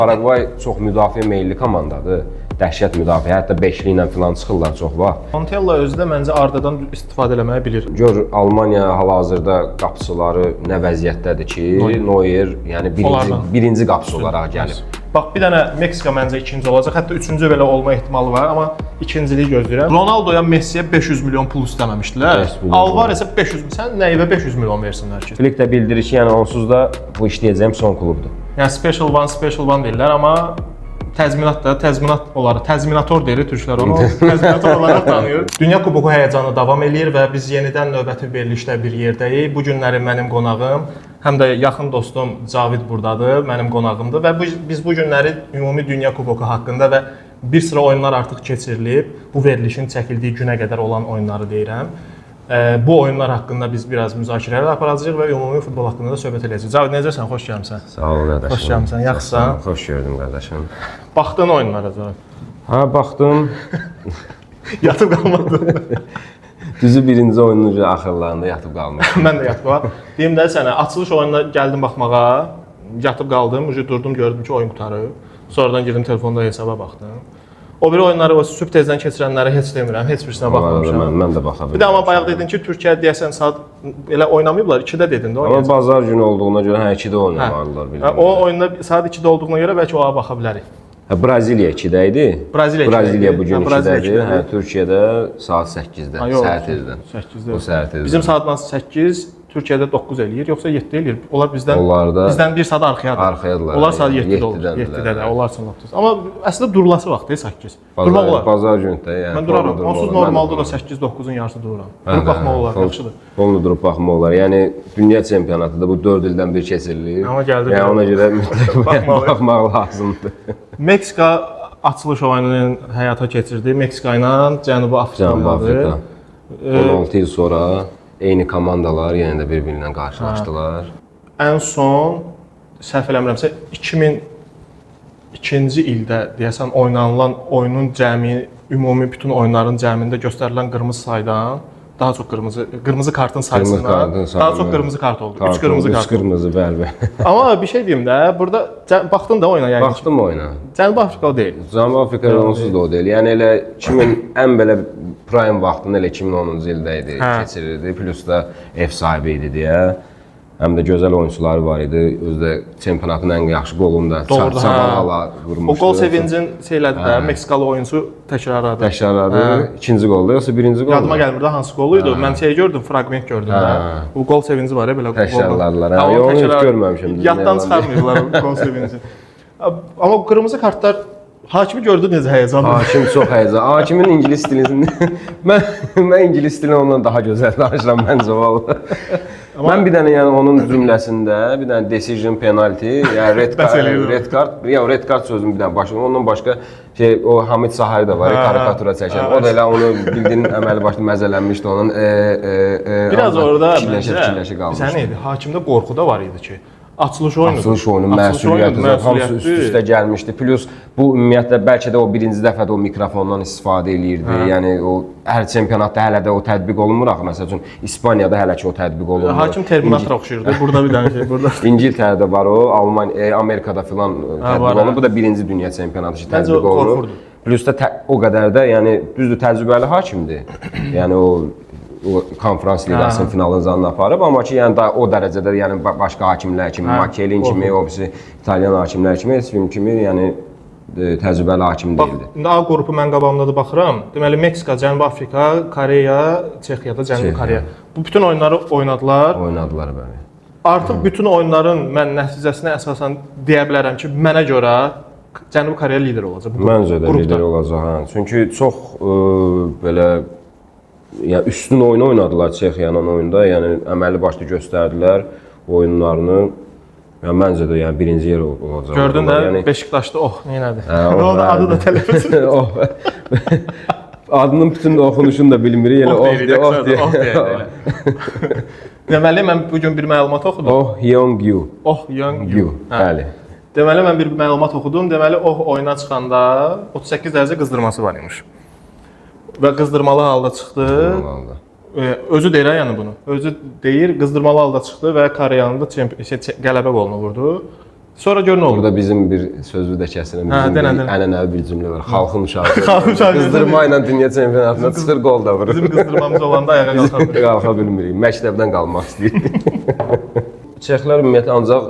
Paragvay çox müdafiə meyilli komandadır. Dəhşət müdafiə, hətta beşli ilə filan çıxırlar çox vaxt. Montella özü də məncə Ardadan istifadə eləməyi bilir. Gör Almaniya hal-hazırda qapıçıları nə vəziyyətdədir ki, Neuer yəni birinci qapıçı olaraq gəlib. Bax bir dənə Meksika məncə ikinci olacaq, hətta üçüncü belə olma ehtimalı var, amma ikinciliyi gözləyirəm. Ronaldoya, Messiyə 500 milyon pul istəməmişdilər. Alvarezə 500 milyon, sən nəyivə 500 milyon versinlər ki? Flick də bildirir ki, yəni onsuz da bu işləyəcəyim son klubdur. Yəni special one deyirlər, amma təzminat olaraq, təzminator deyir türklər onu, təzminator olaraq tanıyır. Dünya Kuboku həyəcanı davam eləyir və biz yenidən növbəti verilişdə bir yerdəyik. Bu günləri mənim qonağım, həm də yaxın dostum Cavid burdadır, mənim qonağımdır və biz bu günləri ümumi Dünya Kuboku haqqında və bir sıra oyunlar artıq keçirilib, bu verilişin çəkildiyi günə qədər olan oyunları deyirəm. Bu oyunlar haqqında biz biraz müzakirələr aparacağıq və ümumi futbol haqqında da söhbət edəcəyik. Cavid, necəsən? Xoş gəlmisən. Sağ ol qardaşım. Xoş gəlmisən. Yaxşısan? Xoş gördüm qardaşım. Baxdın oyunlara Cavid? Ha, baxdım. Yatıb qalmadın. Düzü birinci oyunun axırlarında yatıb qalmışdım. Mən də yatıb qaldım. Deyim də sənə, açılış oyununa gəldim baxmağa, yatıb qaldım, durdum, gördüm ki, oyun qutarıb. Sonradan girdim telefonda hesaba baxdım. O biri oyunları, o sübh tezdən keçirənləri heç demirəm, heç birisinə baxmamışam. Mən də baxa bilmirəm. Bir də amma bayaq dedin ki, Türkiyə deyəsən saat elə oynamayıblar, 2-də dedin də. Amma bazar günü olduğuna görə 2-də oynamalılar bilmirəm. O oyunda saat 2-də olduğuna görə bəlkə oğa baxa bilərik. Braziliya 2-də idi. Braziliya bu gün 2-dədir. Türkiyədə saat 8-də, səhər tezdən. 8-də. O səhər tezdən. Bizim saatdan 8, Türkiyədə 9 eləyir, yoxsa 7 eləyir. Onlar bizdən bir saat arxayadır. Arxayadılar. Onlar saat 7-də olur. 7-də də, onlar üçün lap tez. Amma əslində durulası vaxt 8. Durmaq olar. Bazar günü də yəni. Mən duraram. Onsuz normalda da 8-9-un yarısı dururam. Durub baxmaq olar, yaxşıdır. Onu durub baxmaq olar. Yəni dünya çempionatı da bu 4 ildən bir keçirilir. Amma gəldi. Yəni ona görə mütləq baxmaq lazımdır. Meksika açılış oyununu həyata keçirdi. Meksika ilə Cənubi Afrika oynadı. 16 il sonra eyni komandalar yenə də bir-birinə qarşılaşdılar. Ən son səhv eləmirəmsə 2002-ci ildə deyəsən oynanılan oyunun cəmi, ümumi bütün oyunların cəmində göstərilən qırmızı saydan daha çox qırmızı kartın sayısından daha çox qırmızı kart oldu. 3 qırmızı kart. 3 qırmızı, bəli. Amma bir şey deyim də, burada baxdın da oyuna yəni. Baxdım oyuna. Cənubi Afrika o deyil. Cənubi Afrika onsuz da o deyil. Yəni elə 2000 ən belə prime vaxtında elə 2010-cu ildə idi, keçirirdi. Plus da ev sahibi idi deyə. Həm də gözəl oyunçuları var idi. Özü də çempionatın ən yaxşı qolunu da Çabalala vurmuşdu. O qol sevincin şeylədi də, Meksikalı oyunçu təkrarladı. İkinci qolda yoxsa birinci qolda? Yadıma gəlmir də hansı qoluydu. Mən şey gördüm, fraqment gördüm də. Bu qol sevinci var ya belə qolda. Təkrarladılar. Onu heç görməmişəm. Yaddan çıxarmırlar o qol sevinci. Amma bu qırmızı kartlar Hakimi gördü necə həyəcanlı. Hakim çox həyəcanlı. Hakimin ingilis dilini mən ingilis dilini ondan daha gözəl danışıram məncə vallahi. Mən bir dənə yəni onun cümləsində bir dənə decision penalty, yəni red card sözünün bir dənə başqa, ondan başqa şey o Hamid Sahari da var, karikatura çəkən. O da elə onu bildiyinin əməli başlı məzələnmişdi onun biraz orada fikirləşə qalmışdı. Sən idi, hakimdə qorxu da var idi ki, açılış oyunu, məsuliyyəti hamısı üst-üstə gəlmişdi. Plus bu ümumiyyətlə bəlkə də o birinci dəfə də o mikrofondan istifadə eləyirdi. Yəni o hər çempionatda hələ də o tətbiq olunmur axı. Məsəl üçün İspaniyada hələ ki o tətbiq olunmur. Hakim Terminator oxşuyurdu. Burada bir dənə şey, burada. İngiltərədə var o, Amerikada filan tətbiq olunur. Bu da birinci dünya çempionatı ki tətbiq olunur. Plus da o qədər də yəni düzdür təcrübəli hakimdir. Yəni o konferans liqasının finalını zanına aparıb, amma ki yəni o dərəcədə yəni başqa hakimlər kimi, Makelin kimi, o birisi İtalyan hakimlər kimi, heç kim kimi yəni təcrübəli hakim deyildi. İndi A qrupu mən qabağımda da baxıram. Deməli Meksika, Cənubi Afrika, Koreya, Çexiyada Cənubi Koreya. Bu bütün oyunları oynadılar. Oynadılar bəli. Artıq bütün oyunların mən nəticəsinə əsasən deyə bilərəm ki, mənə görə Cənubi Koreya lider olacaq. Məncə də lider olacaq. Çünki çox belə yəni üstün oyun oynadılar Çexiyanın oyunda. Yəni əməli başlı göstərdilər oyunlarını. Yəni məncə də yəni birinci yer olacaq. Gördün də yəni, Beşiktaşda neynədi? Onun adı da tələffüz. Adının bütün oxunuşunu da bilmirik. Yəni deyə. Deməli mən bu gün bir məlumat oxudum. Oh Hyung-yu. Bəli. Deməli mən bir məlumat oxudum. Deməli oyuna çıxanda 38 dərəcə qızdırması var imiş. Və qızdırmalı halda çıxdı. Özü deyir yəni bunu. Özü deyir qızdırmalı halda çıxdı və Koreyanın da qələbə qolunu vurdu. Sonra gör nə oldu. Burada bizim bir sözü də kəsirəm. Bizim denən. ənənəvi bir cümlə var. Xalqın uşağı. Xalqın uşağı. Qızdırma ilə dünya çempionatına çıxır, qol da vurur. Bizim qızdırmamız olanda ayağa qalxır. Qalxa bilmirik. Məktəbdən qalmaq istəyir. Çexlər ümumiyyətlə ancaq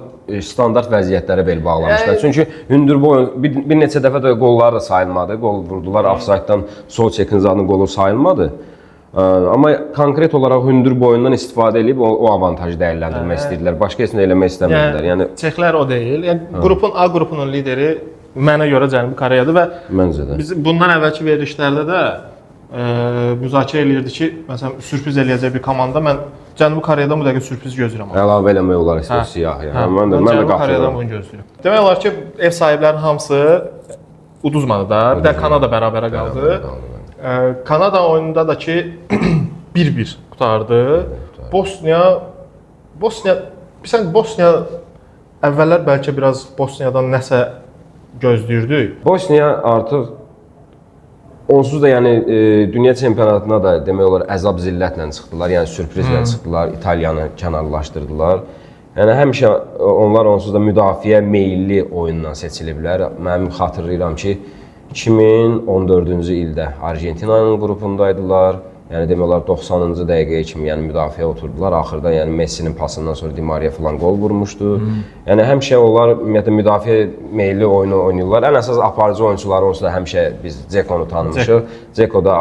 standart vəziyyətlərə bel bağlamışlar. Çünki hündürboy bir neçə dəfə də qolları da sayılmadı. Qol vurdular, ofsaytdan sol çekin zadının qolu sayılmadı. Amma konkret olaraq hündür boyundan istifadə edib o avantajı dəyərləndirmək istəyirdilər. Başqa heç nə eləmək istəmirdilər. Yəni Çexlər o deyil. Yəni qrupun A qrupunun lideri mənə görə Cənubi Koreyadır və məncə də. biz bundan əvvəlki verilişlərdə də müzakirə eləyirdik ki, məsələn sürpriz eləyəcək bir komanda mən Cənubi Koreyadan bu dəqiqə sürpriz gözləyirəm. Əlavə eləmək olar istəyir siyahıya. Mən də Cənubi Koreyadan bunu gözləyirəm. Demək olar ki, ev sahiblərinin hamısı uduzmadı da. Bir də Kanada bərabərə qaldı. Kanada oyununda da ki 1-1 qutardı. Bosniya əvvəllər bəlkə biraz Bosniyadan nəsə gözləyirdik. Bosniya artıq onsuz da yəni dünya çempionatına da demək olar əzab zillətlə çıxdılar. Yəni sürprizlə çıxdılar. İtaliyanı kənarlaşdırdılar. Yəni həmişə onlar onsuz da müdafiə meylli oyundan seçiliblər. Mən xatırlayıram ki 2014-cü ildə Argentinanın qrupundaydılar. Yəni demək olar 90-cı dəqiqəyə kimi yəni müdafiə oturdular. Axırda yəni Messinin pasından sonra Di Maria falan qol vurmuşdu. Yəni həmişə onlar ümumiyyətlə müdafiə meylli oyunu oynayırlar. Ən əsas aparıcı oyunçuları onsuz da həmişə biz Dzekonu tanımışıq. Dzeko da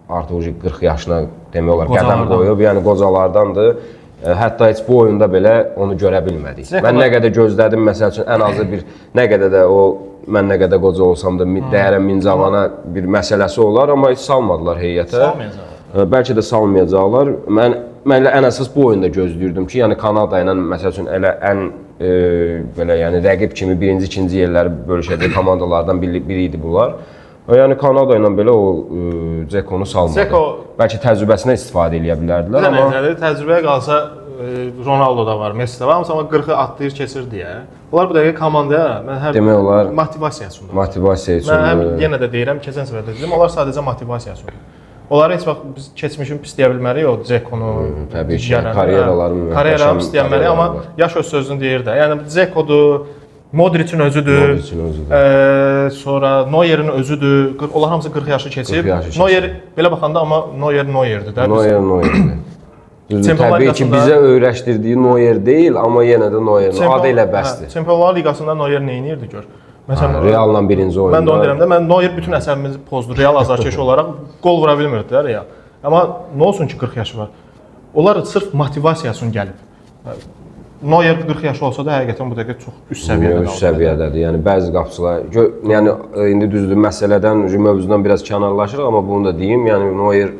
artıq 40 yaşına demək olar qədəm qoyub. Yəni qocalardandır. Hətta heç bu oyunda belə onu görə bilmədik. Mən nə qədər gözlədim məsəl üçün ən azı bir nə qədər də mən nə qədər qoca olsam da dəyərəm Mincavana bir məsələsi olar, amma heç salmadılar heyətə. Salmayacaqlar. Bəlkə də salmayacaqlar. Mən ən əsas bu oyunda gözləyirdim ki, yəni Kanada ilə məsəl üçün elə ən belə yəni rəqib kimi birinci, ikinci yerləri bölüşəcək komandalardan biri idi bunlar. Yəni Kanada ilə belə o Dzekonu salmadı. Bəlkə təcrübəsinə istifadə edə bilərdilər, amma təcrübəyə qalsa Ronaldo da var, Messi də var, amma 40-ı atlayır, keçir deyə. Onlar bu dəqiqə komandaya mən hər demək olar motivasiya üçün. Motivasiya üçün. Mən həm yenə də deyirəm, keçən səfər də dedim, onlar sadəcə motivasiya üçün. Onları heç vaxt biz keçmişin pisləyə bilmərik, o Dzekonu, təbii ki, karyeralarını pisləyə bilmərik, amma yaş öz sözünü deyir də. Yəni Dzekodur, Modric'in özüdür, sonra Neuer'in özüdür. Onlar hamısı 40 yaşı keçib. Neuer belə baxanda amma Neuer'dir də. Neuer'dir. Düzdür, təbii ki, bizə öyrəşdirdiyi Neuer deyil, amma yenə də Neuer'in adı ilə bəsdir. Çempionlar Liqasında Neuer nə edirdi gör? Məsələn, Real'la birinci oyunda. Mən də onu deyirəm də, mən Neuer bütün əsəbimizi pozdu. Real azarkeş olaraq qol vura bilmirdi də Real. Amma nə olsun ki 40 yaşı var. Onlar sırf motivasiya üçün gəlib. Neuer 40 yaşı olsa da həqiqətən bu dəqiqə çox üst səviyyədə. Üst səviyyədədir. Yəni bəzi qapıçılar, yəni indi düzdür məsələdən, mövzudan biraz kənarlaşırıq, amma bunu da deyim, yəni Neuer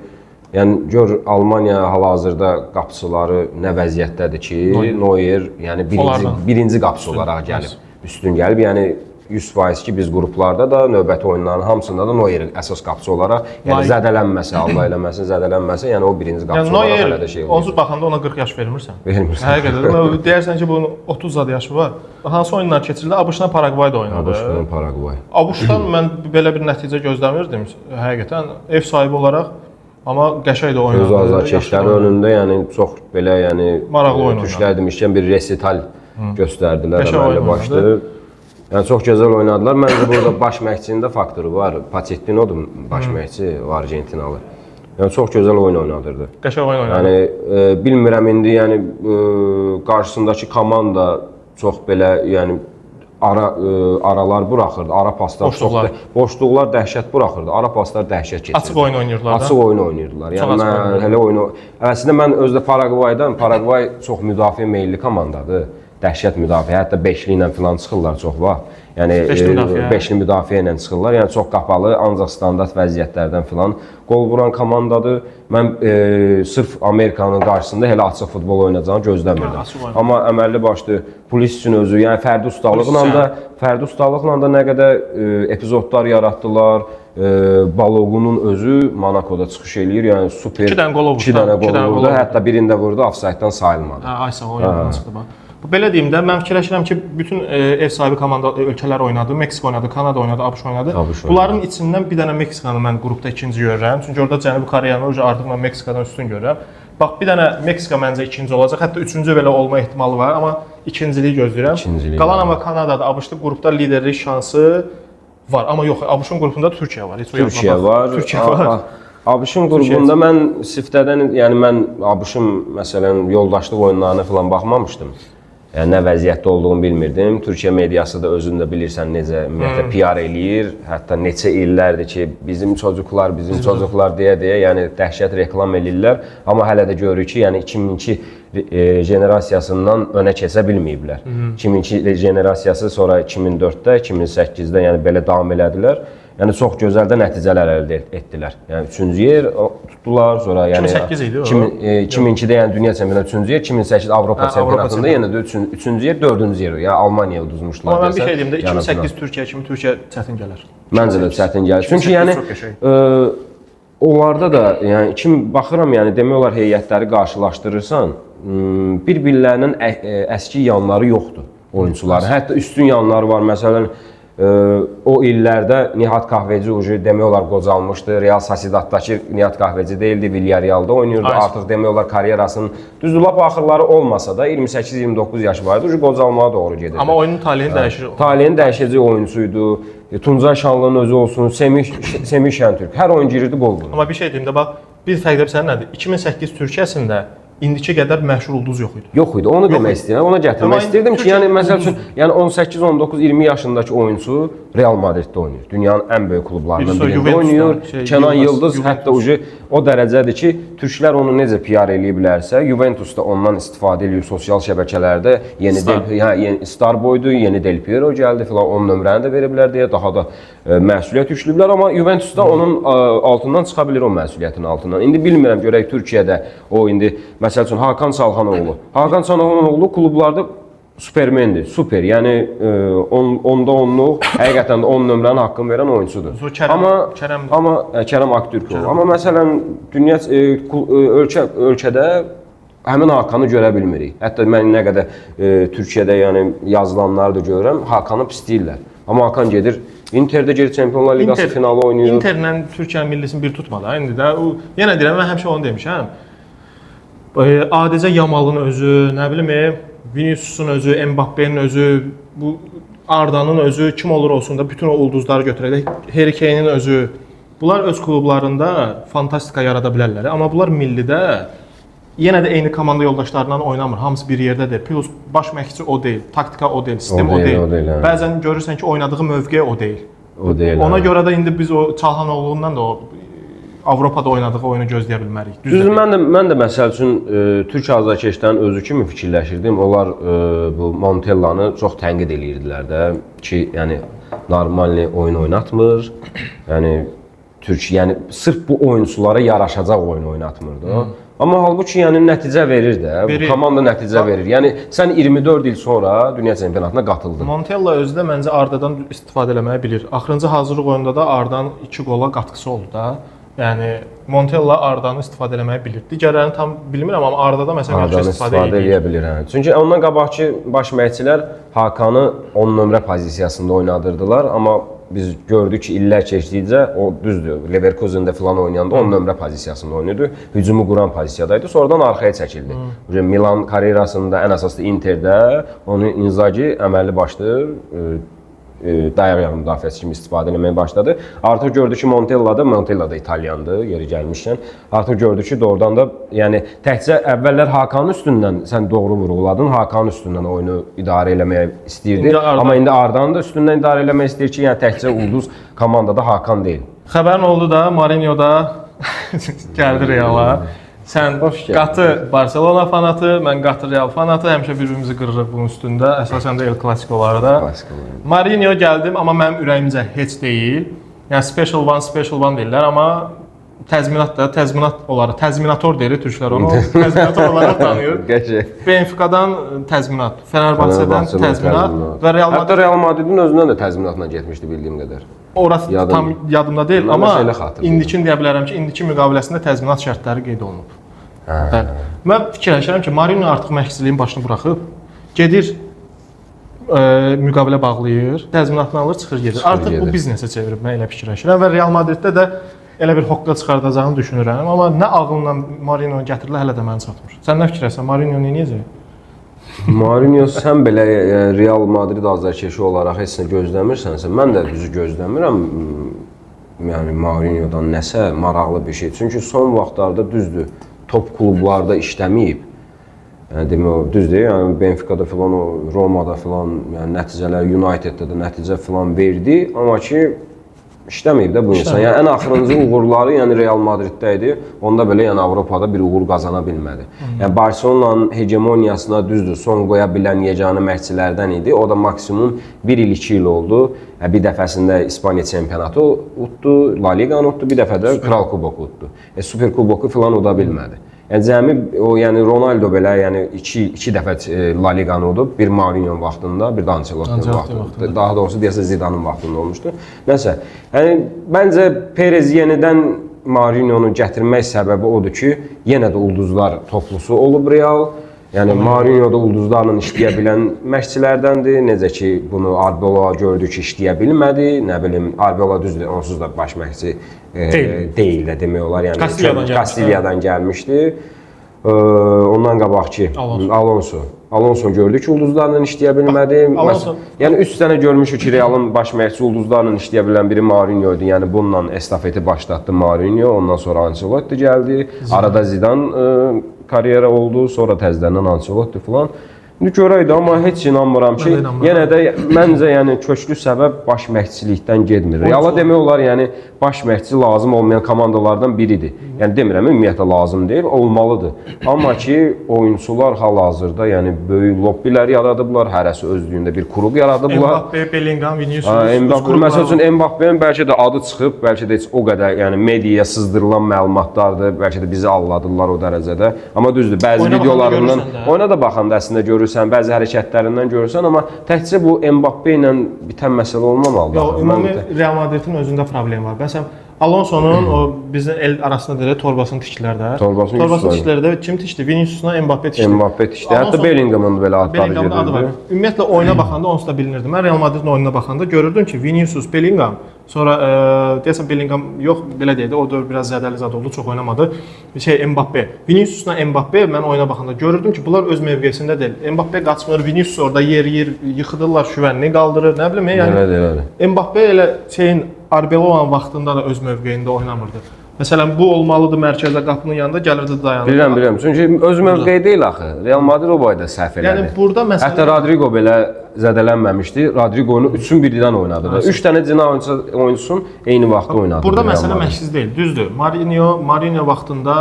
yəni gör Almaniya hal-hazırda qapıçıları nə vəziyyətdədir ki, Neuer yəni birinci qapıçı olaraq gəlib, üstün gəlib. Yəni 100% ki biz qruplarda da növbəti oyunların hamısında da Neuer əsas qapıçı olaraq, yəni zədələnməsə, Allah eləməsin, zədələnməsə, yəni o birinci qapıçı olaraq hələ də şey olur. Onsuz baxanda ona 40 yaş vermirsən. Vermirsən. Həqiqətən deyərsən ki bunun 30 zad yaşı var. Hansı oyunlar keçirildi? ABŞ-la Paragvayda oynadı. ABŞ-la Paragvay. ABŞ-dan mən belə bir nəticə gözləmirdim həqiqətən ev sahibi olaraq. Amma qəşəng də oynadı. Öz azarkeşləri önündə yəni çox belə yəni maraqlı oyun türklər demişkən bir resital göstərdilər əməlli başlı. Yəni çox gözəl oynadılar. Məncə burada baş məşqçinin də faktoru var. Pochettino'dur baş məşqçi Argentinalı. Yəni çox gözəl oyun oynadırdı. Qəşəng oyun oynadı. Yəni bilmirəm indi yəni qarşısındakı komanda çox belə yəni aralar buraxırdı, ara paslar boşluqlar dəhşət buraxırdı, ara paslar dəhşət keçirdi. Açıq oyun oynayırdılar. Açıq oyun oynayırdılar. Yəni mən hələ oyunu əslində mən özdə Paragvay çox müdafiə meylli komandadır. Dəhşət müdafiə, hətta beşli ilə filan çıxırlar çox vaxt. Yəni beşli müdafiə ilə çıxırlar. Yəni çox qapalı, ancaq standart vəziyyətlərdən filan qol vuran komandadır. Mən sırf Amerikanın qarşısında elə açıq futbol oynayacağını gözləmirdim. Amma əməlli başlı Pulisicin özü, yəni fərdi ustalıqla da nə qədər epizodlar yaratdılar. Balogunun özü Monacoda çıxış eləyir. Yəni super 2 dənə qol vurdu. Hətta birində vurdu, ofsaytdan sayılmadı. Aysa oyundan çıxdı bax. Belə deyim də, mən fikirləşirəm ki, bütün ev sahibi ölkələr oynadı, Meksika oynadı, Kanada oynadı, ABŞ oynadı. Bunların içindən bir dənə Meksikanı mən qrupda ikinci görürəm. Çünki orada Cənubi Koreyanı artıq mən Meksikadan üstün görürəm. Bax, bir dənə Meksika məncə ikinci olacaq, hətta üçüncü belə olma ehtimalı var. Amma ikinciliyi gözləyirəm. İkinciliyi, Qalan amma Kanadada, ABŞ-da qrupda liderlik şansı var. Amma yox, ABŞ-ın qrupunda Türkiyə var. Türkiyə var. Türkiyə var. ABŞ-ın qrupunda mən siftədən, yəni mən ABŞ-ın məsələn yoldaşlıq oyunlarına falan baxmamışdım. Yəni nə vəziyyətdə olduğunu bilmirdim. Türkiyə mediası da özün də bilirsən necə ümumiyyətlə PR eləyir. Hətta neçə illərdir ki, bizim çocuklar deyə, yəni dəhşət reklam eləyirlər. Amma hələ də görürük ki, yəni 2002 generasiyasından önə keçə bilməyiblər. 2002 generasiyası sonra 2004-də, 2008-də yəni belə davam elədilər. Yəni çox gözəl də nəticələr əldə etdilər. Yəni 3-cü yer tutdular, sonra yəni 2008 idi o. 2002-də yəni dünya çempionatı 3-cü yer, 2008 Avropa çempionatında yenə də 3-cü yer, 4-cü yer. Yəni Almaniyaya uduzmuşdular. Amma mən bir şey deyim də 2008 Türkiyə kimi Türkiyə çətin gələr. Məncə də çətin gəlir. Çünki yəni onlarda da yəni baxıram yəni demək olar heyətləri qarşılaşdırırsan, bir-birlərinin əski yanları yoxdur oyunçuların. Hətta üstün yanları var. Məsələn o illərdə Nihat Kahveci ucu demək olar qocalmışdı. Real Sociedad'dakı Nihat Kahveci deyildi, Villarreal'da oynayırdı. Artıq demək olar karyerasının düzdür lap axırları olmasa da 28-29 yaşı var idi. Ucu qocalmağa doğru gedirdi. Amma oyunun taleyini dəyişir. Taleyini dəyişəcək oyuncuydu. Tuncay Şanlı'nın özü olsun, Semih Şentürk. Hər oyuncu girirdi qol vurdu. Amma bir şey deyim də bax, bir fərqdə bilirsən nədir? 2008 Türkiyəsində indiki qədər məşhur ulduz yox idi. Yox idi. Onu demək istəyirəm. Ona gətirmək istirdim ki, yəni məsəl üçün, yəni 18, 19, 20 yaşındakı oyunçu Real Madriddə oynayır. Dünyanın ən böyük klublarından birində oynayır. Kenan Yıldız hətta ucu o dərəcədir ki, türklər onu necə PR eləyiblərsə, Juventus da ondan istifadə eləyir sosial şəbəkələrdə. Yeni Star boydu, yeni Del Piero gəldi filan, onun nömrəni də veriblər deyə daha da məsuliyyət yüklüblər, amma Juventus da onun altından çıxa bilir o məsuliyyətin altından. İndi bilmirəm görək Türkiyədə o indi məsəl üçün Hakan Çalhanoğlu. Hakan Çalhanoğlu klublarda Supermendir, super. Yəni onda onluq, həqiqətən də 10 nömrənin haqqını verən oyunçudur. Amma Kərəm Aktürkoğlu. Amma məsələn dünya ölkədə həmin Hakanı görə bilmirik. Hətta mən nə qədər Türkiyədə yəni yazılanları da görürəm, Hakanı pisləyirlər. Amma Hakan gedir Interdə gedir Çempionlar Liqası finalı oynayır. Interlə Türkiyə millisini bir tutmadı. İndi də yenə deyirəm, mən həmişə onu demişəm. Adicə Yamalın özü, nə bilim, Vinicius'un özü, Mbappe'nin özü, bu Arda'nın özü, kim olur olsun da bütün o ulduzları götürək. Harry Kane'in özü. Bunlar öz klublarında fantastika yarada bilərlər. Amma bunlar millidə yenə də eyni komanda yoldaşlarından oynamır. Hamısı bir yerdədir. Plus baş məşqçi o deyil, taktika o deyil, sistem o deyil. Bəzən görürsən ki, oynadığı mövqe o deyil. O deyil. Ona görə də indi biz o Çalhanoğlu'ndan da o Avropada oynadığı oyunu gözləyə bilmərik. Düzdür, mən də məsəl üçün Türk azarkeşlərin özü kimi fikirləşirdim. Onlar bu Montella'nı çox tənqid eləyirdilər də ki, yəni normal oyun oynatmır. Yəni sırf bu oyunçulara yaraşacaq oyun oynatmırdı. Amma halbuki yəni nəticə verir də. Bu komanda nəticə verir. Yəni sən 24 il sonra dünya çempionatına qatıldın. Montella özü də məncə Arda'dan istifadə eləməyi bilir. Axırıncı hazırlıq oyununda da Arda'nın 2 qola qatqısı oldu da. Yəni Montella Arda'nı istifadə eləməyi bilir. Digərlərini tam bilmirəm, amma Arda'da məsələn yaxşı istifadə edə bilir. Çünki ondan qabaqki baş məşqçilər Hakanı 10 nömrə pozisiyasında oynadırdılar, amma biz gördük ki, illər keçdikcə o düzdür. Leverkusen'də falan oynayanda 10 nömrə pozisiyasında oynayırdı. Hücumu quran pozisiyadaydı. Sonradan arxaya çəkildi. Milan karyerasında ən əsaslı Interdə onu Inzaghi əməlli başlı dayaq yağı müdafiəsi kimi istifadə etməyə başladı. Artıq gördü ki, Montella da İtalyandı, yeri gəlmişkən. Artıq gördü ki, doğrudan da yəni təkcə əvvəllər Hakanın üstündən sən doğru vurğuladın. Hakanın üstündən oyunu idarə eləməyə istəyirdi. Amma indi Arda'nı da üstündən idarə eləmək istəyir ki, yəni təkcə ulduz komandada Hakan deyil. Xəbərin oldu da Mourinho da gəldi Reala. Sən qatı Barcelona fanatı, mən qatı Real fanatı, həmişə bir-birimizi qırırıq bunun üstündə, əsasən də El Clasico'larda. Mourinho gəldim, amma mənim ürəyimcə heç deyil. Yəni special one deyirlər, amma təzminat olaraq, təzminator deyir türklər onu, təzminator olaraq tanıyır. Benfica'dan təzminat, Fenerbahçe'dən təzminat və Real Madrid. Hətta Real Madridin özündən də təzminatla getmişdi bildiyim qədər. Orası tam yadımda deyil, amma indikini deyə bilərəm ki, indiki müqaviləsində təzminat şərtləri qeyd olunub. Mən fikirləşirəm ki, Mourinho artıq məşqçiliyin başını buraxıb, gedir, müqavilə bağlayır, təzminatını alır, çıxır gedir. Artıq bu biznesə çevirib, mən elə fikirləşirəm və Real Madriddə də elə bir hoqqa çıxardacağını düşünürəm, amma nə ağılla Mourinho gətirirlər, hələ də mənə çatmır. Sən nə fikirləşirsən, Mourinho nə edəcək? Mourinho sən belə Real Madrid azarkeşi olaraq heç nə gözləmirsənsə, mən də düzü gözləmirəm. Yəni Mourinhodan nəsə maraqlı bir şey. Çünki son vaxtlarda düzdür, top klublarda işləməyib. Yəni demək düzdür, yəni Benfica'da filan, Roma'da filan, yəni nəticələr, United'da da nəticə filan verdi, amma ki işləməyib də bu insan. Yəni ən axırıncı uğurları yəni Real Madriddə idi. Onda belə yəni Avropada bir uğur qazana bilmədi. Yəni Barselonanın hegemoniyasına düzdür, son qoya bilən yeganə məşqçilərdən idi. O da maksimum 1 il, 2 il oldu. Bir dəfəsində İspaniya çempionatı utdu, La Liqanı utdu, bir dəfə də Kral Kuboku utdu. Super Kuboku filan uda bilmədi. Yəni cəmi o yəni Ronaldo belə yəni 2 dəfə La Liqanı udub, bir Mourinho vaxtında, bir də Ancelotti vaxtında. Daha doğrusu deyəsə Zidane'ın vaxtında olmuşdu. Nəsə, yəni məncə Perez yenidən Mourinhonu gətirmək səbəbi odur ki, yenə də ulduzlar toplusu olub Real. Yəni Mourinho da ulduzlarla işləyə bilən məşqçilərdəndir. Necə ki, bunu Arbeloa gördük ki, işləyə bilmədi. Nə bilim, Arbeloa düzdür, onsuz da baş məşqçi deyil də demək olar. Yəni Kastilyadan gəlmişdi. Ondan qabaqki Alonso gördük ki, ulduzlarla işləyə bilmədi. Yəni 3 sənə görmüşük ki, Realın baş məşqçisi ulduzlarla işləyə bilən biri Mourinho idi. Yəni bununla estafeti başlatdı Mourinho, ondan sonra Ancelotti gəldi. Arada Zidane karyera oldu, sonra təzədən Ancelotti filan. İndi görəydi, amma heç inanmıram ki, yenə də məncə yəni köklü səbəb baş məşqçilikdən getmir. Reala demək olar, yəni baş məşqçi lazım olmayan komandalardan biridir. Yəni demirəm, ümumiyyətlə lazım deyil, olmalıdır. Amma ki, oyunçular hal-hazırda yəni böyük lobbilər yaradıblar, hərəsi özlüyündə bir klub yaradıblar. Mbappe, Bellingham, Vinicius. Məsəl üçün Mbappe'nin bəlkə də adı çıxıb, bəlkə də heç o qədər yəni mediaya sızdırılan məlumatlardır, bəlkə də bizi alladırlar o dərəcədə. Amma düzdür, bəzi videolarından oyuna da baxanda əslində görürsən, bəzi hərəkətlərindən görürsən, amma təkcə bu Mbappe ilə bitən məsələ olmamalıdır. Yox, ümumi Real Madridin özündə problem var. Məsələn, Alonso'nun o bizim el arasında deyək torbasını tikdilər də. Torbasını tikdilər də kim tikdi? Vinicius'la Mbappe tikdi. Mbappe tikdi. Hətta Bellingham'ın belə adları gedirdi. Ümumiyyətlə oyuna baxanda onsuz da bilinirdi. Mən Real Madridin oyununa baxanda görürdüm ki, Vinicius, Bellingham, sonra deyəsən Bellingham yox, belə deyildi. O dövr biraz zədəli zad oldu, çox oynamadı. Mbappe. Vinicius'la Mbappe mən oyuna baxanda görürdüm ki, bunlar öz mövqesində deyil. Mbappe qaçmır, Vinicius orada yer yıxıdırlar, şüvənini qaldırır, nə bilim, yəni Mbappe elə şeyin Arbeloa'nın vaxtında da öz mövqeyində oynamırdı. Məsələn, bu olmalıdır mərkəzdə qapının yanında gəlirdi dayanırdı. Bilirəm. Çünki öz mövqeyi deyil axı. Real Madrid o boyda səhv elədi. Yəni burada məsələn hətta Rodrigo belə zədələnməmişdi. Rodrigo'nu 3-ün birindən oynadı. 3 dənə cinah oyunçusun eyni vaxtda oynadı. Burada məsələ məşqsiz deyil. Düzdür. Mourinho vaxtında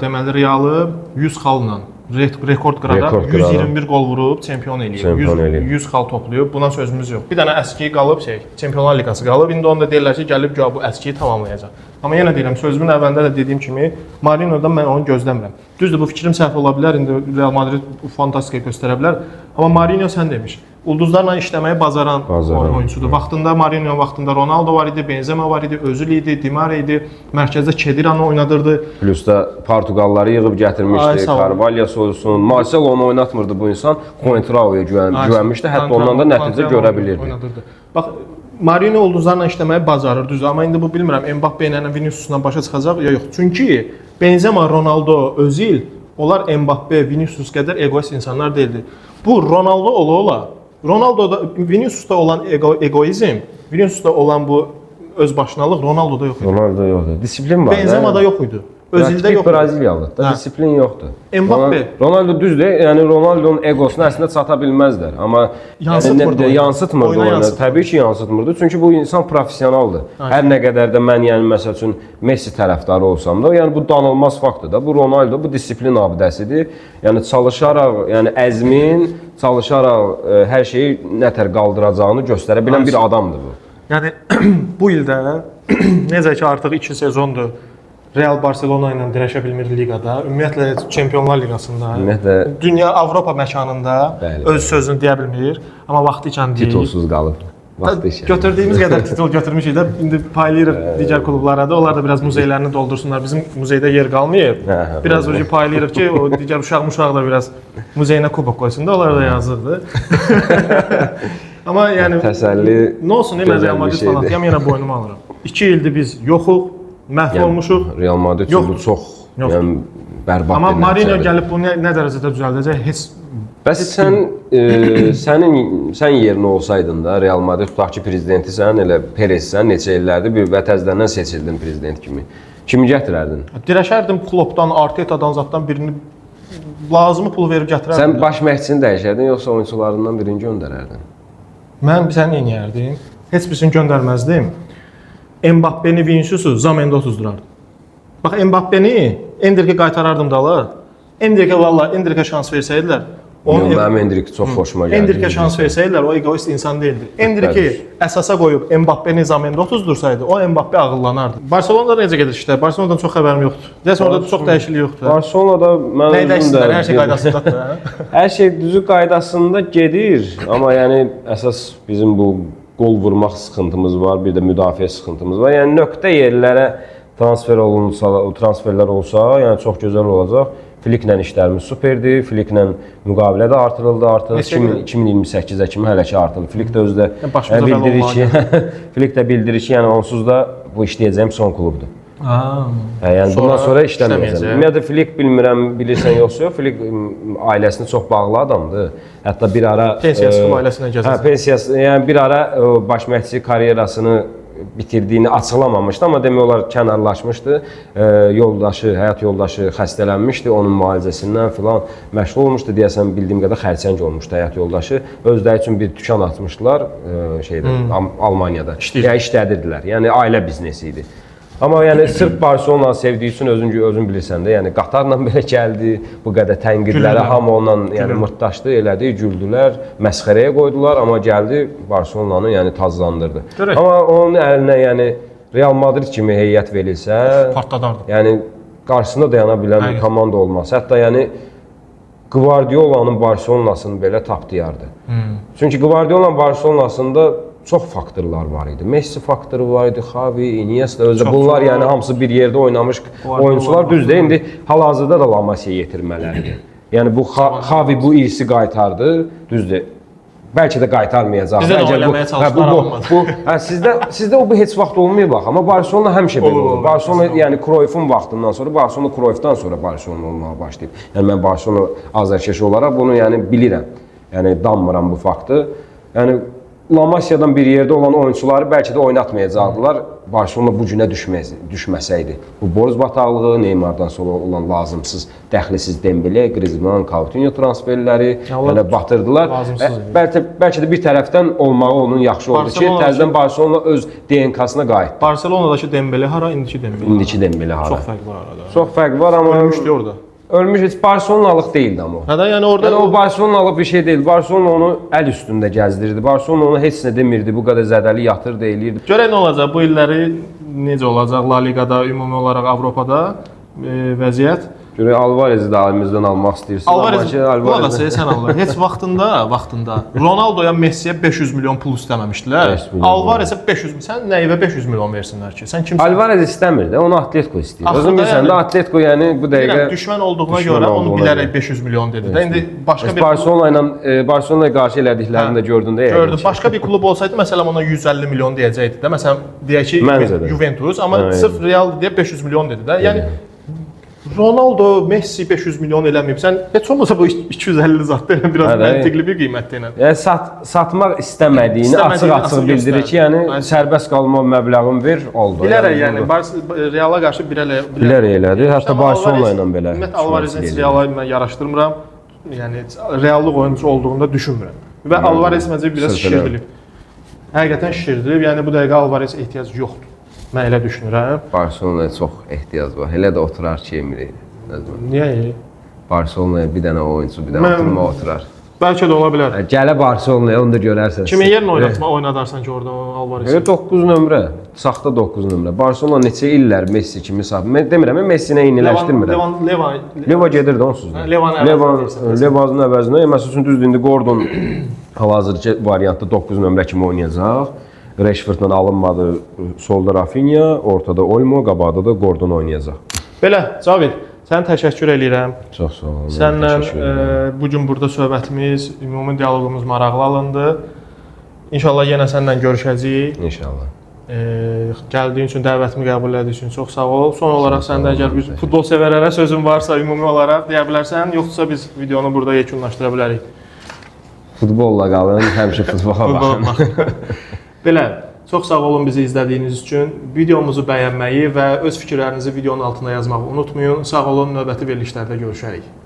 deməli Realı 100 xalla rekord qırada 121 qol vurub çempion eləyib. 100 xal toplayıb. Buna sözümüz yox. Bir dənə əskiyi qalıb Çempionlar Liqası qalıb. İndi onda deyirlər ki, gəlib bu əskiyi tamamlayacaq. Amma yenə deyirəm, sözümün əvvəlində də dediyim kimi Mourinho'dan mən onu gözləmirəm. Düzdür, bu fikrim səhv ola bilər. İndi Real Madrid fantastika göstərə bilər. Amma Mourinho sən demiş, ulduzlarla işləməyi bacaran oyunçudur. Vaxtında Mourinho vaxtında Ronaldo var idi, Benzema var idi, Özil idi, Di Maria idi. Mərkəzdə Khediranı oynadırdı. Plus da Portuqalları yığıb gətirmişdi. Carvalho olsun, Marcelo'nu oynatmırdı bu insan. Coentrao'ya güvənmişdi. Hətta ondan da nəticə görə bilirdi. Bax, Mourinho ulduzlarla işləməyi bacarır, düzdür. Amma indi bu bilmirəm, Mbappe ilə Vinicius'la başa çıxacaq ya yox. Çünki Benzema, Ronaldo, Özil, onlar Mbappe, Vinicius qədər egoist insanlar deyildi. Bu Ronaldo ola-ola, Ronaldo'da, Vinicius'da olan egoizm, Vinicius'da olan bu özbaşınalıq Ronaldo'da yox idi. Ronaldo'da yoxdur. Disiplin var. Benzema'da yox idi. Özildə yox. Braziliyalıdır da, disiplin yoxdur. Mbappe. Ronaldo düzdür, yəni Ronaldo'nun egosunu əslində çata bilməzlər, amma yansıtmırdı oyunu. Təbii ki, yansıtmırdı, çünki bu insan professionaldır. Hər nə qədər də mən yəni məsəl üçün Messi tərəfdarı olsam da, yəni bu danılmaz faktdır da. Bu Ronaldo bu disiplin abidəsidir. Yəni çalışaraq, yəni əzmin, çalışaraq hər şeyi nətər qaldıracağını göstərə bilən bir adamdır bu. Yəni bu ildə necə ki artıq 2 sezondur Real Barcelona ilə dirəşə bilmir liqada, ümumiyyətlə Çempionlar Liqasında, dünya Avropa məkanında öz sözünü deyə bilmir, amma vaxtı ikən deyil. Titulsuz qalıb. Götürdüyümüz qədər titul götürmüşük də, indi paylayırıq digər klublara da, onlar da biraz muzeylərini doldursunlar. Bizim muzeydə yer qalmayıb, biraz önce paylayırıq ki, o digər uşaq da biraz muzeyinə kubok qoysun da, onlar da yazıqdır. Amma yəni, nə olsun, mən Real Madrid fanatıyam, yenə boynumu alıram. 2 ildir biz yoxuq, məhv olmuşuq. Real Madrid üçün bu çox bərbad Amma bir Mourinho nəticədir. gəlib bunu nə dərəcədə düzəldəcək? Heç Bəs sən sən yerinə olsaydın da Real Madrid tutaq ki, prezidentisən, elə Perezsən, neçə illərdir bir və təzədən seçildin prezident kimi. Kimi gətirərdin? dirəşərdim Kloppdan, Artetadan zatdan birini lazımı pul verib gətirərdim. Sən baş məşqçini dəyişərdin yoxsa oyunçularından birini göndərərdin? Mən sən eləyərdim. Heç birisini göndərməzdim. Mbappeni, Vinicius'u Zamendə otuzdurardım. Bax Mbappeni Endrikə qaytarardım dala. Endrikə vallahi Endrikə şans versəydilər, Mənim Endrik çox xoşuma gəldi. Endrikə şans versəydilər, o egoist insan deyildi. Endriki əsasa qoyub Mbappeni Zamendə otuzdursaydı, o Mbappe ağıllanardı. Barselonada necə gedir işlər? Barselonadan çox xəbərim yoxdur. Deyəsən orada çox dəyişiklik yoxdur. Barselonada mən Nə dəyişsinlər? Hər şey qaydasındadır. Hər şey düzü qaydasında gedir, amma yəni əsas bizim bu qol vurmaq sıxıntımız var, bir də müdafiə sıxıntımız var. Yəni nöqtə yerlərə transferlər olsa, yəni çox gözəl olacaq. Flicklə işlərimiz superdir. Flicklə müqavilə də artırıldı. 2028-ə kimi hələ ki artırıldı. Flick də özü də bildirir ki, Flick də bildirir ki, yəni onsuz da bu işləyəcəyim son klubdur. Yəni bundan sonra işləməyəcəm. Ümumiyyətlə Flick bilmirəm, bilirsən yoxsa yox. Flick ailəsinə çox bağlı adamdır. Hətta bir ara pensiyası ailəsinə gəzir. Pensiyası, yəni bir ara baş məşqçi karyerasını bitirdiyini açıqlamamışdı, amma demək olar kənarlaşmışdı. Yoldaşı, həyat yoldaşı xəstələnmişdi, onun müalicəsindən filan məşğul olmuşdu. Deyəsən bildiyim qədər xərçəng olmuşdu həyat yoldaşı. Özləri üçün bir dükan açmışdılar Almaniyada. Yəni işlədirdilər. Yəni ailə biznesi idi. Amma yəni sırf Barselona'nı sevdiyi üçün özün bilirsən də, yəni Qatarla belə gəldi, bu qədər tənqidlərə hamı onunla yəni mırtdaşdı, elədi, güldülər, məsxərəyə qoydular, amma gəldi Barselona'nı yəni tazlandırdı. Amma onun əlinə yəni Real Madrid kimi heyət verilsə, partladardı. Yəni qarşısında dayana bilən bir komanda olmaz. Hətta yəni Guardiola'nın Barselona'sını belə tapdıyardı. Çünki Guardiola'nın Barselona'sında çox faktorlar var idi. Messi faktoru var idi, Xavi, Iniesta, özü bunlar yəni hamısı bir yerdə oynamış oyunçular düzdür. İndi hal-hazırda da La Masia yetirməlidir. Yəni bu Xavi bu irsi qaytardı, düzdür. Bəlkə də qaytarmayacaq. Bizdə də eləməyə çalışdılar olmadı. Sizdə o bu heç vaxt olmayıb bax, amma Barselona həmişə belə olur. Barselona yəni Cruyff'un vaxtından sonra, Barselona Cruyff'dan sonra Barselona olmağa başlayıb. Yəni mən Barselona azərkeşi olaraq bunu yəni bilirəm. Yəni danmıram bu faktı. Yəni La Masiyadan bir yerdə olan oyunçuları bəlkə də oynatmayacaqdılar. Barselona bu günə düşməsəydi. Bu borc bataqlığı, Neymardan sonra olan lazımsız, dəxlisiz Dembele, Griezmann, Coutinho transferləri yəni batırdılar. Bəlkə də bir tərəfdən olmağı onun yaxşı oldu ki, təzədən Barselona öz DNK-sına qayıtdı. Barselonadakı Dembele hara, indiki Dembele? İndiki Dembele hara. Çox fərq var arada. Çox fərq var, amma ölmüşdü orada. Ölmüş heç Barselonalıq deyildi amma o. Hətta yəni orada o Barselonalıq bir şey deyil. Barselona onu əl üstündə gəzdirirdi. Barselona onu heç nə demirdi. Bu qədər zədəli yatırdı, eləyirdi. Görək nə olacaq bu illəri necə olacaq La Ligada, ümumi olaraq Avropada vəziyyət. Görək Alvarezi də əlimizdən almaq istəyirsən. Alvarezi sən Allah. Heç vaxtında Ronaldoya, Messiyə 500 milyon pul istəməmişdilər. Alvarezə 500 milyon. Sən nəyivə 500 milyon versinlər ki? Sən kimsən? Alvarez istəmir də, onu Atletico istəyir. Özün bilirsən də Atletico yəni bu dəqiqə düşmən olduğuna görə onu bilərək 500 milyon dedi. İndi başqa bir Barselonaya qarşı elədiklərini də gördün də. Gördüm. Başqa bir klub olsaydı məsələn ona 150 milyon deyəcəkdi də. Məsələn deyək ki Juventus, amma sırf Real deyə 500 milyon dedi də. Yəni Ronaldo, Messi 500 milyon eləməyib. Sən heç olmasa bu 250 zətdə biraz məntiqli bir qiymətdə ilə. Yəni satmaq istəmədiyini açıq-açıq bildirir ki, yəni sərbəst qalma məbləğini ver, oldu. Bilərək yəni Reala qarşı bilərək elədi. Hətta Barselona ilə belə. Ümumiyyətlə Alvarezin Reala mən yaraşdırmıram. Yəni reallıq oyunçu olduğunu da düşünmürəm. Və Alvarez məncə biraz şişirdilib. Həqiqətən şişirdilib. Yəni bu dəqiqə Alvarez ehtiyac yoxdur. Mən elə düşünürəm. Barselonaya çox ehtiyac var. Elə də oturar ki, Emre. Niyə? Barselonaya bir dənə oyunçu, bir dənə oturar. Bəlkə də ola bilər. Gələ Barselonaya, onu da görərsən. Kimin yerinə oynadarsan ki, orada Alvarez? 9 nömrə, saxta 9 nömrə. Barselona neçə illər Messi kimi saxta. Mən demirəm, mən Messi-nə eyniləşdirmirəm. Leva gedir də onsuz da. Levanın əvəzinə, məsəl üçün düzdür, indi Gordon hal-hazırki variantda 9 nömrə kimi oynayacaq. Rashfordla alınmadı, solda Rafinha, ortada Olmo, qabaqda da Gordon oynayacaq. Belə, Cavid, sənə təşəkkür edirəm. Çox sağ olun. Sənlə bugün burada söhbətimiz, ümumi dialoqumuz maraqlı alındı. İnşallah yenə səninlə görüşəcəyik. İnşallah. Gəldiyin üçün, dəvətimi qəbul etdiyin üçün çox sağ ol. Son olaraq səndə əgər bir futbol sevərlərə sözün varsa, ümumi olaraq deyə bilərsən, yoxsa biz videonu burada yekunlaşdıra bilərik. Futbolla qalın, həmişə futbola baxın. Belə, çox sağ olun bizi izlədiyiniz üçün. Videomuzu bəyənməyi və öz fikirlərinizi videonun altına yazmağı unutmayın. Sağ olun, növbəti verilişlərdə görüşərik.